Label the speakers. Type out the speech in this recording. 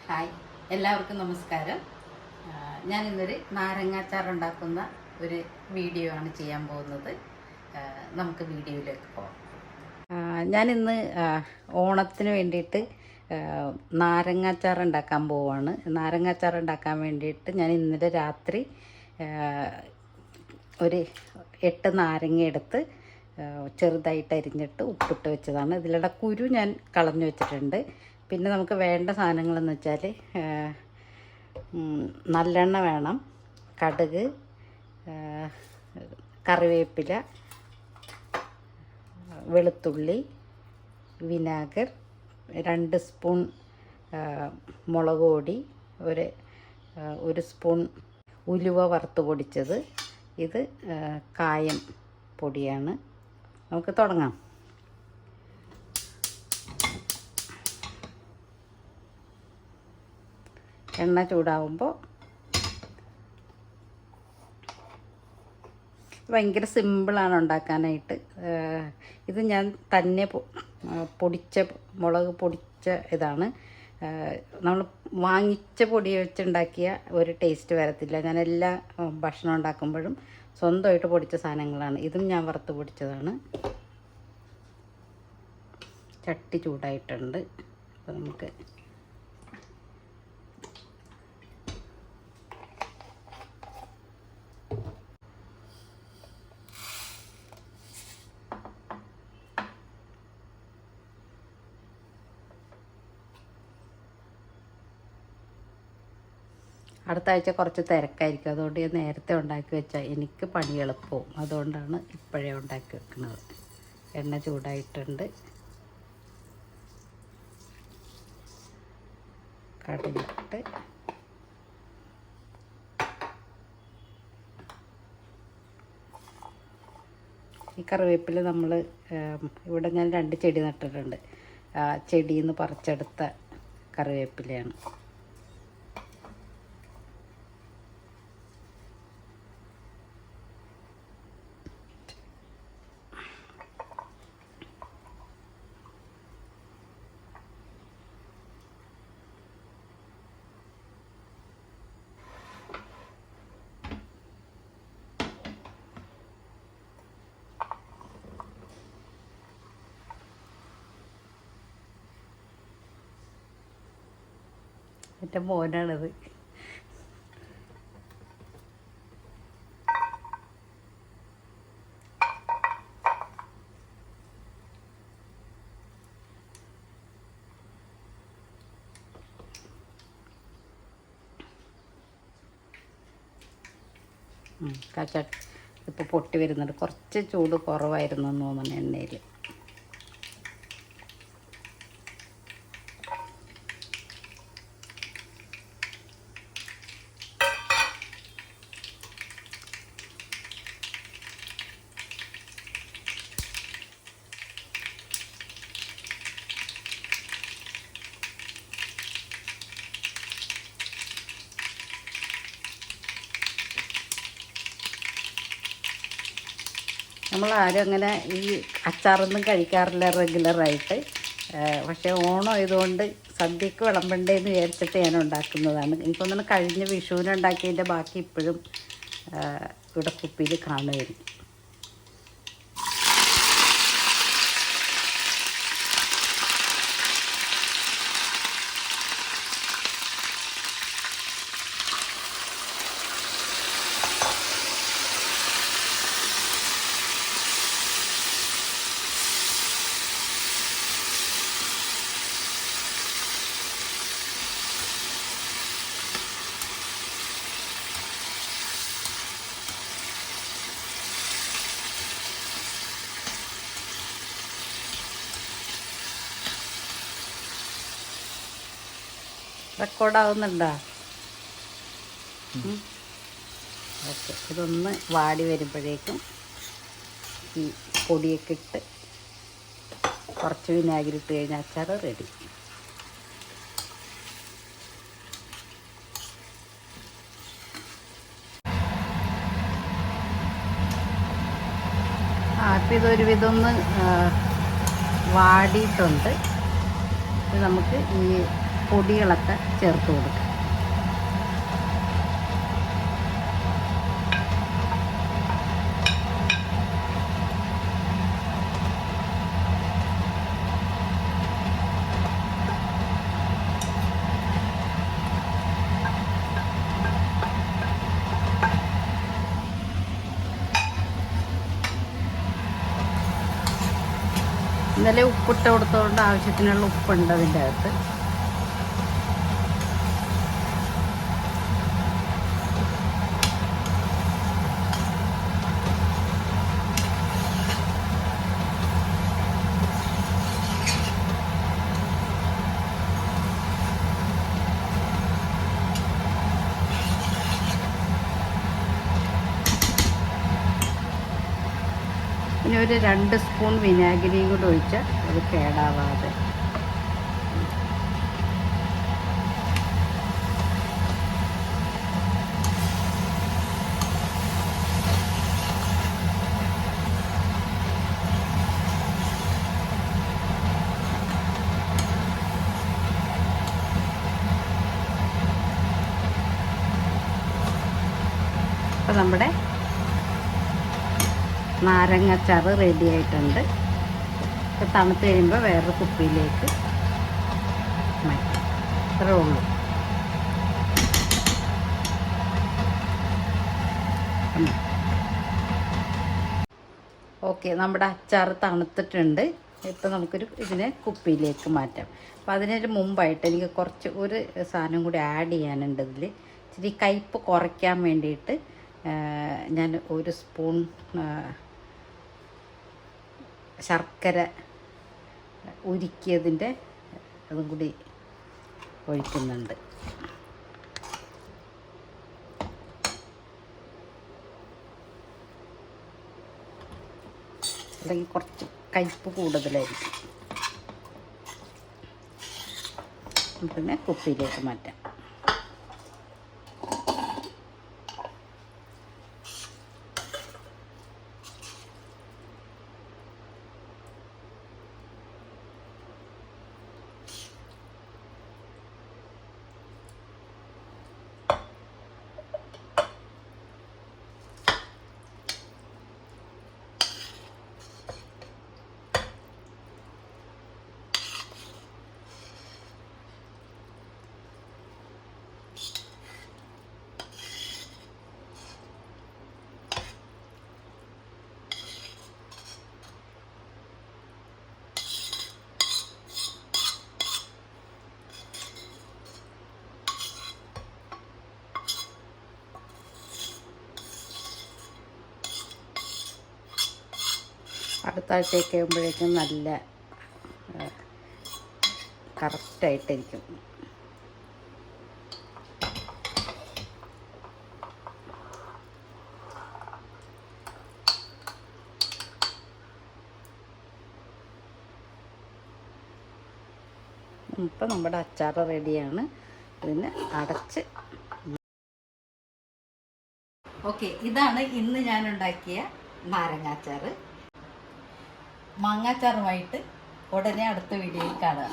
Speaker 1: Hi, എല്ലാവർക്കും നമസ്കാരം. ഞാൻ ഇന്നൊരു നാരങ്ങാച്ചാർ ഉണ്ടാക്കുന്ന ഒരു വീഡിയോ ആണ് ചെയ്യാൻ പോകുന്നത്. നമുക്ക് വീഡിയോയിലേക്ക് പോകാം. ഞാനിന്ന് ഓണത്തിന് വേണ്ടിയിട്ട് നാരങ്ങാച്ചാർ ഉണ്ടാക്കാൻ പോവുകയാണ്. നാരങ്ങാച്ചാർ ഉണ്ടാക്കാൻ വേണ്ടിയിട്ട് ഞാൻ ഇന്നലെ രാത്രി ഒരു 8 നാരങ്ങ എടുത്ത് ചെറുതായിട്ട് അരിഞ്ഞിട്ട് ഉപ്പിട്ട് വെച്ചതാണ്. ഇതിലുള്ള കുരു ഞാൻ കളഞ്ഞു വെച്ചിട്ടുണ്ട്. പിന്നെ നമുക്ക് വേണ്ട സാധനങ്ങളെന്ന് വെച്ചാൽ നല്ലെണ്ണ വേണം, കടുക്, കറിവേപ്പില, വെളുത്തുള്ളി, വിനാഗർ, 2 സ്പൂൺ മുളക് പൊടി, ഒരു സ്പൂൺ ഉലുവ വറുത്ത് പൊടിച്ചത്. ഇത് കായം പൊടിയാണ്. നമുക്ക് തുടങ്ങാം. എണ്ണ ചൂടാവുമ്പോൾ ഭയങ്കര സിമ്പിളാണ് ഉണ്ടാക്കാനായിട്ട്. ഇത് ഞാൻ തന്നെ മുളക് പൊടിച്ച ഇതാണ്. നമ്മൾ വാങ്ങിച്ച പൊടി വെച്ചുണ്ടാക്കിയ ഒരു ടേസ്റ്റ് വരത്തില്ല. ഞാൻ എല്ലാ ഭക്ഷണം ഉണ്ടാക്കുമ്പോഴും സ്വന്തമായിട്ട് പൊടിച്ച സാധനങ്ങളാണ്. ഇതും ഞാൻ വറുത്ത് പൊടിച്ചതാണ്. ചട്ടി ചൂടായിട്ടുണ്ട്. അപ്പോൾ നമുക്ക് അടുത്ത ആഴ്ച കുറച്ച് തിരക്കായിരിക്കും. അതുകൊണ്ട് ഞാൻ നേരത്തെ ഉണ്ടാക്കി വെച്ചാൽ എനിക്ക് പണി എളുപ്പവും. അതുകൊണ്ടാണ് ഇപ്പോഴേ ഉണ്ടാക്കി വെക്കുന്നത്. എണ്ണ ചൂടായിട്ടുണ്ട്. കടുകിട്ട് ഈ കറിവേപ്പില നമ്മൾ ഇവിടെ ഞാൻ 2 ചെടി നട്ടിട്ടുണ്ട്. ചെടിയിൽ നിന്ന് പറിച്ചെടുത്ത കറിവേപ്പിലയാണ്. എൻ്റെ മോനാണത്. ഇപ്പോൾ പൊട്ടി വരുന്നുണ്ട്. കുറച്ച് ചൂട് കുറവായിരുന്നു എന്ന് തോന്നുന്നു എണ്ണയിൽ. നമ്മളാരും അങ്ങനെ ഈ അച്ചാറൊന്നും കഴിക്കാറില്ല റെഗുലറായിട്ട്. പക്ഷേ ഓണം ആയതുകൊണ്ട് സദ്യക്ക് വിളമ്പണ്ടേന്ന് വിചാരിച്ചിട്ട് ഞാൻ ഉണ്ടാക്കുന്നതാണ്. എനിക്കൊന്നും കഴിഞ്ഞ വിഷുവിന് ഉണ്ടാക്കിയതിൻ്റെ ബാക്കി ഇപ്പോഴും ഇവിടെ കുപ്പിയിൽ കാണുമായിരുന്നു. റെക്കോർഡാവുന്നുണ്ടോ? ഓക്കെ. ഇതൊന്ന് വാടി വരുമ്പോഴേക്കും ഈ പൊടിയൊക്കെ ഇട്ട് കുറച്ച് വിനാഗിരി ഇട്ട് കഴിഞ്ഞാൽ അച്ചാർ റെഡി. അപ്പം ഇതൊരുവിധം ഒന്ന് വാടിയിട്ടുണ്ട്. നമുക്ക് ഈ പൊടികളൊക്കെ ചേർത്ത് കൊടുക്കാം. ഇന്നലെ ഉപ്പിട്ട് കൊടുത്തതുകൊണ്ട് ആവശ്യത്തിനുള്ള ഉപ്പുണ്ട് അതിൻ്റെ അകത്ത്. പിന്നെ ഒരു 2 സ്പൂൺ വിനാഗിരിയും കൂടെ ഒഴിച്ചാൽ അത് കേടാവാതെ. അപ്പോൾ നമ്മുടെ നാരങ്ങാച്ചാറ് റെഡി ആയിട്ടുണ്ട്. ഇപ്പോൾ തണുത്ത് കഴിയുമ്പോൾ വേറൊരു കുപ്പിയിലേക്ക് മാറ്റാം. അത്രേ ഉള്ളൂ. ഓക്കെ, നമ്മുടെ അച്ചാർ തണുത്തിട്ടുണ്ട്. ഇപ്പോൾ നമുക്കൊരു ഇതിനെ കുപ്പിയിലേക്ക് മാറ്റാം. അപ്പോൾ അതിനൊരു മുമ്പായിട്ട് എനിക്ക് കുറച്ച് ഒരു സാധനം കൂടി ആഡ് ചെയ്യാനുണ്ട്. ഇതിൽ ഇച്ചിരി കയ്പ്പ് കുറയ്ക്കാൻ വേണ്ടിയിട്ട് ഞാൻ 1 സ്പൂൺ ശർക്കര ഉരുക്കിയതിൻ്റെ അതും കൂടി ഒഴിക്കുന്നുണ്ട്. അല്ലെങ്കിൽ കുറച്ച് കയ്പ്പ് കൂടുതലായിരിക്കും. പിന്നെ കുപ്പിയിലേക്ക് മാറ്റാം. അടുത്ത ആഴ്ചയൊക്കെ ആകുമ്പോഴേക്കും നല്ല കറക്റ്റായിട്ടിരിക്കും. ഇപ്പം നമ്മുടെ അച്ചാർ റെഡിയാണ്. ഇതിന് അടച്ച്. ഓക്കെ, ഇതാണ് ഇന്ന് ഞാൻ ഉണ്ടാക്കിയ നാരങ്ങാച്ചാർ. മാങ്ങാച്ചാറുമായിട്ട് ഉടനെ അടുത്ത വീഡിയോയിൽ കാണാം.